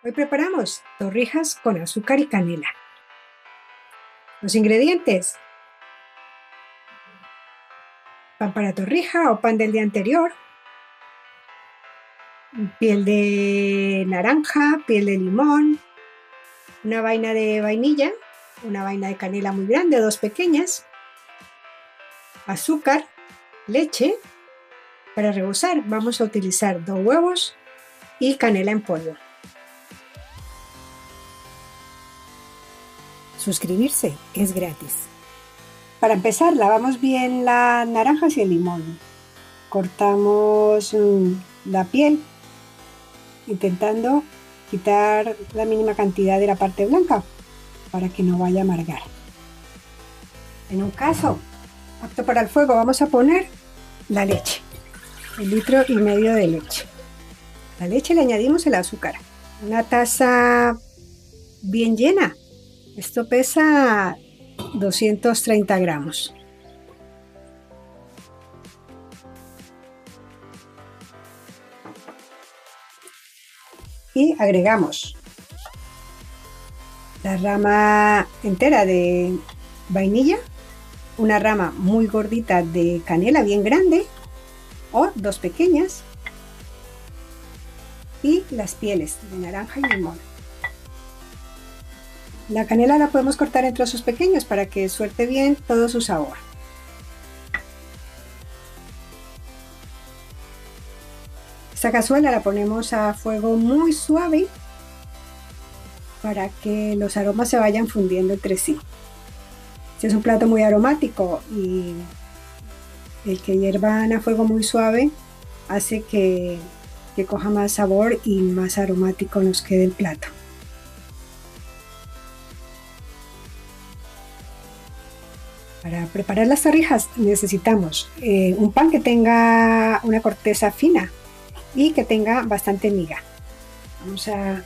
Hoy preparamos torrijas con azúcar y canela. Los ingredientes: pan para torrija o pan del día anterior, piel de naranja, piel de limón, una vaina de vainilla, una vaina de canela muy grande, 2 pequeñas, azúcar, leche. Para rebozar vamos a utilizar 2 huevos y canela en polvo. Suscribirse es gratis. Para empezar, lavamos bien las naranjas y el limón. Cortamos la piel, intentando quitar la mínima cantidad de la parte blanca para que no vaya a amargar. En un caso apto para el fuego, vamos a poner la leche, 1,5 litros de leche. A la leche le añadimos el azúcar, una taza bien llena. Esto pesa 230 gramos. Y agregamos la rama entera de vainilla, una rama muy gordita de canela bien grande o 2 pequeñas, y las pieles de naranja y limón. La canela la podemos cortar en trozos pequeños para que suelte bien todo su sabor. Esta cazuela la ponemos a fuego muy suave para que los aromas se vayan fundiendo entre sí. Este es un plato muy aromático y el que hiervan a fuego muy suave hace que coja más sabor y más aromático nos quede el plato. Para preparar las torrijas necesitamos un pan que tenga una corteza fina y que tenga bastante miga. Vamos a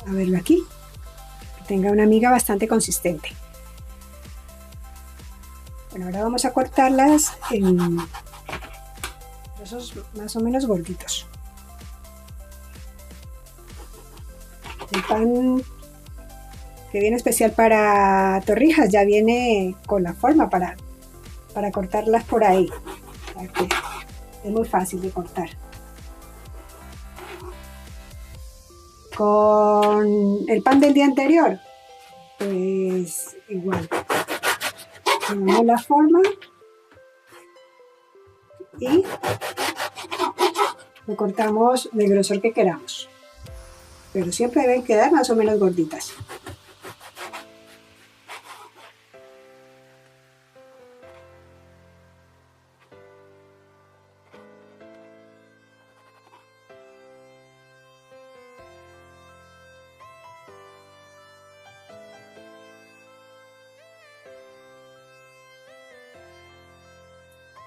verlo aquí, que tenga una miga bastante consistente. Bueno, ahora vamos a cortarlas en trozos más o menos gorditos. El pan que viene especial para torrijas ya viene con la forma para cortarlas por ahí. Es muy fácil de cortar. Con el pan del día anterior, pues igual. Ponemos la forma y lo cortamos del grosor que queramos. Pero siempre deben quedar más o menos gorditas.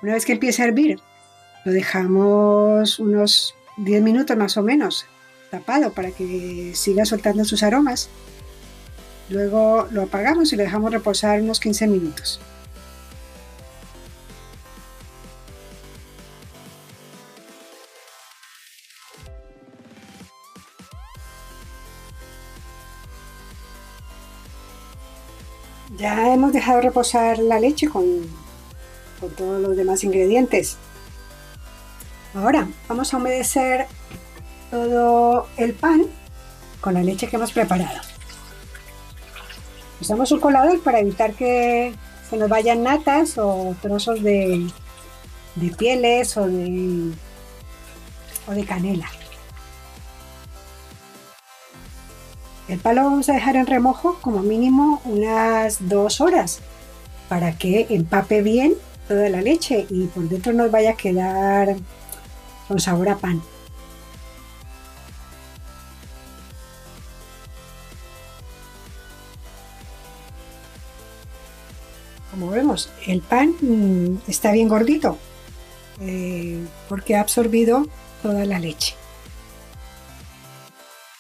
Una vez que empiece a hervir, lo dejamos unos 10 minutos más o menos tapado para que siga soltando sus aromas. Luego lo apagamos y lo dejamos reposar unos 15 minutos. Ya hemos dejado reposar la leche con todos los demás ingredientes. Ahora vamos a humedecer todo el pan con la leche que hemos preparado. Usamos un colador para evitar que se nos vayan natas o trozos de pieles o de canela. El pan lo vamos a dejar en remojo como mínimo unas 2 horas para que empape bien toda la leche y por dentro nos vaya a quedar con sabor a pan. Como vemos, el pan está bien gordito porque ha absorbido toda la leche.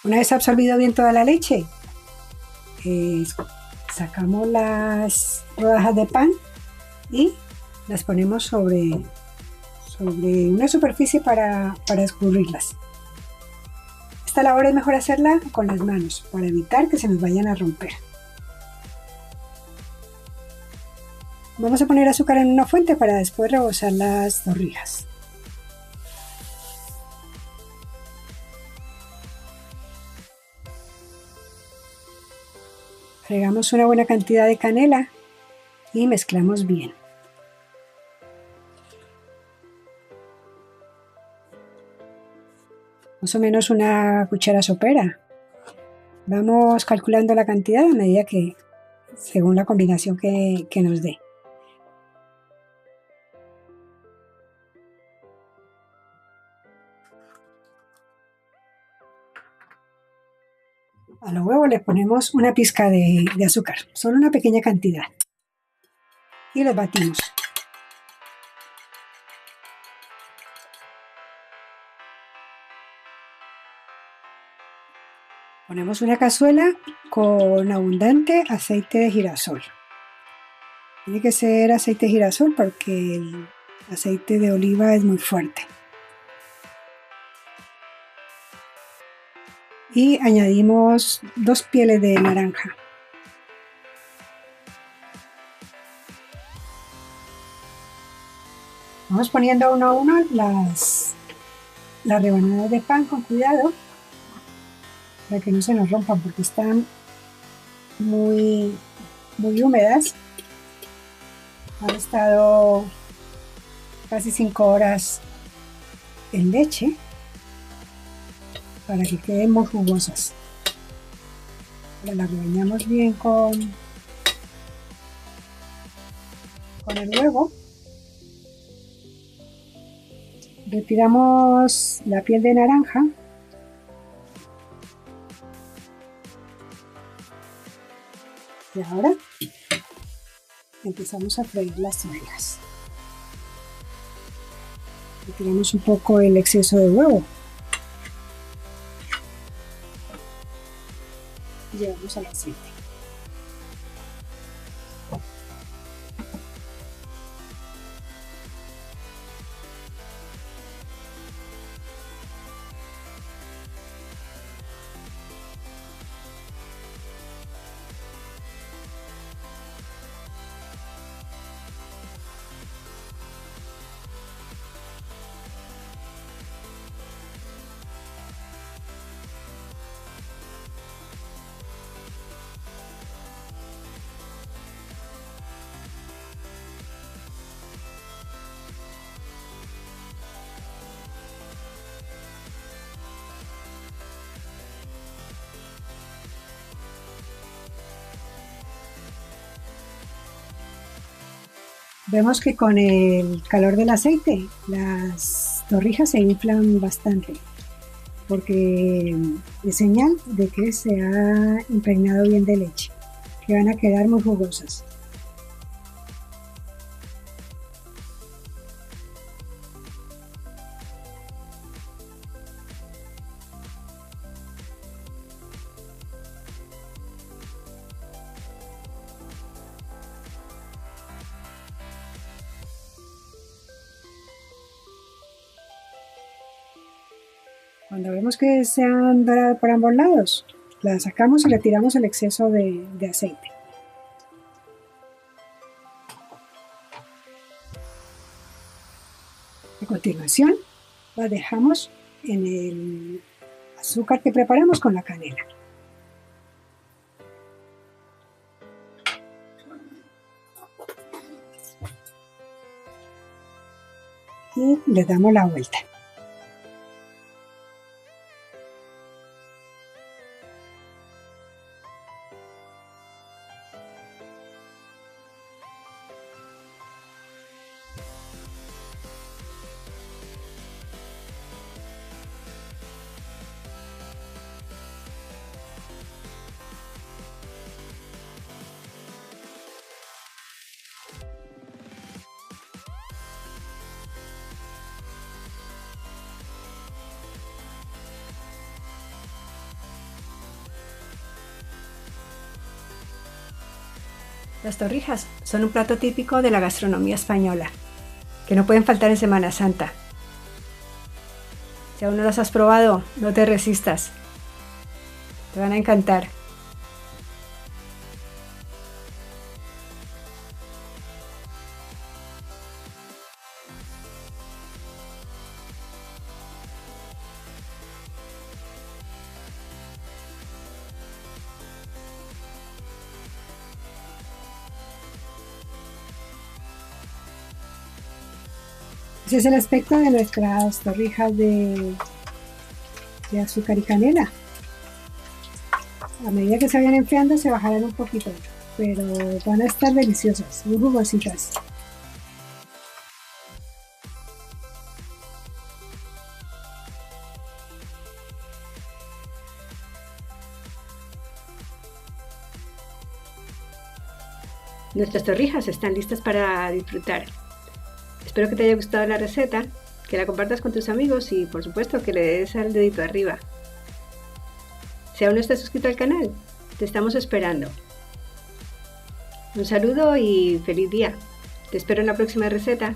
Una vez absorbido bien toda la leche, sacamos las rodajas de pan y las ponemos sobre una superficie para escurrirlas. esta labor es mejor hacerla con las manos para evitar que se nos vayan a romper. Vamos a poner azúcar en una fuente para después rebozar las torrijas. Agregamos una buena cantidad de canela y mezclamos bien. Más o menos una cuchara sopera. Vamos calculando la cantidad a medida que, según la combinación que nos dé. A los huevos le ponemos una pizca de azúcar, solo una pequeña cantidad. Y los batimos. Ponemos una cazuela con abundante aceite de girasol. Tiene que ser aceite de girasol porque el aceite de oliva es muy fuerte. Y añadimos 2 pieles de naranja. Vamos poniendo uno a uno las rebanadas de pan con cuidado para que no se nos rompan porque están muy húmedas. Han estado casi 5 horas en leche para que queden muy jugosas. Ahora las rebañamos bien con el huevo. Retiramos la piel de naranja. Y ahora empezamos a freír las torrijas. Retiramos un poco el exceso de huevo. Y llevamos al aceite. Vemos que con el calor del aceite las torrijas se inflan bastante porque es señal de que se ha impregnado bien de leche, que van a quedar muy jugosas. Cuando vemos que se han dorado por ambos lados, la sacamos y retiramos el exceso de aceite. A continuación, la dejamos en el azúcar que preparamos con la canela. Y le damos la vuelta. Las torrijas son un plato típico de la gastronomía española, que no pueden faltar en Semana Santa. Si aún no las has probado, no te resistas. Te van a encantar. Ese es el aspecto de nuestras torrijas de azúcar y canela. A medida que se vayan enfriando se bajarán un poquito, pero van a estar deliciosas, muy jugositas. Nuestras torrijas están listas para disfrutar. Espero que te haya gustado la receta, que la compartas con tus amigos y por supuesto que le des al dedito arriba. Si aún no estás suscrito al canal, te estamos esperando. Un saludo y feliz día. Te espero en la próxima receta.